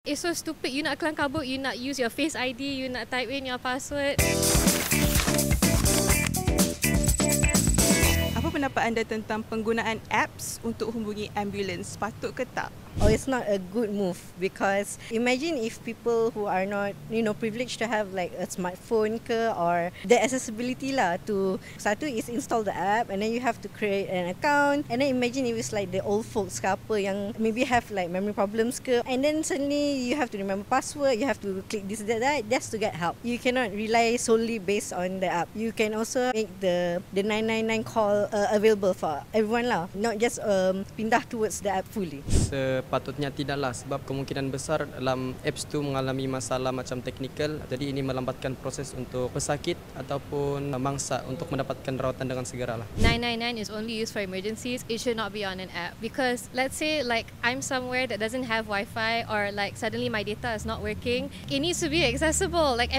It's so stupid. You nak kelang kabut, you nak use your Face ID, you nak type in your password. Apa pendapat anda tentang penggunaan apps untuk hubungi ambulans? Patut ke tak? Oh, it's not a good move because imagine if people who are not, privileged to have like a smartphone or the accessibility lah to satu is install the app and then you have to create an account and then imagine if it's like the old folks ke apa yang maybe have like memory problems ke and then suddenly you have to remember password, you have to click this that just to get help. You cannot rely solely based on the app. You can also make the 999 call available for everyone lah, not just pindah towards the app fully. Sepatutnya tidaklah sebab kemungkinan besar dalam apps tu mengalami masalah macam teknikal, jadi ini melambatkan proses untuk pesakit ataupun mangsa untuk mendapatkan rawatan dengan segera lah. 999 is only used for emergencies. It should not be on an app because let's say like I'm somewhere that doesn't have Wi-Fi or like suddenly my data is not working. It needs to be accessible. Like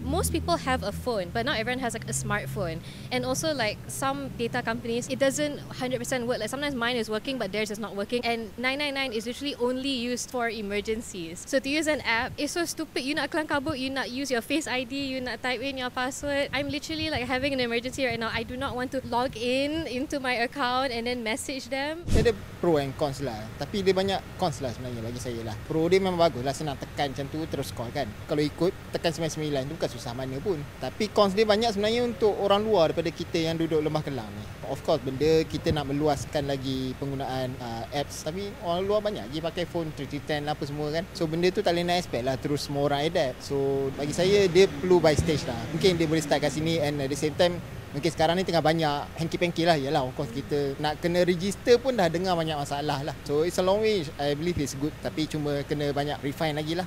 most people have a phone, but not everyone has like a smartphone. And also like some data companies, it doesn't 100% work. Like sometimes mine is working, but theirs is not working. And 999 is literally only used for emergencies. So to use an app, it's so stupid. You nak kelang kabut, you nak use your Face ID, you nak type in your password. I'm literally like having an emergency right now. I do not want to log into my account and then message them. Dia ada pro and cons lah. Tapi dia banyak cons lah sebenarnya bagi saya lah. Pro dia memang bagus lah, senang tekan macam tu terus call kan. Kalau ikut tekan 99 tu bukan susah mana pun. Tapi cons dia banyak sebenarnya untuk orang luar daripada kita yang duduk Lembah Kelang ni. Of course benda kita nak meluaskan lagi penggunaan apps, tapi orang luar banyak je pakai phone 310 apa semua kan. So benda tu tak boleh nak expect lah terus semua orang adapt. So bagi saya dia perlu by stage lah. Mungkin dia boleh start kat sini and at the same time mungkin sekarang ni tengah banyak hanky-panky lah. Yalah, of course kita nak kena register pun dah dengar banyak masalah lah. So it's a long way. I believe it's good. Tapi cuma kena banyak refine lagi lah.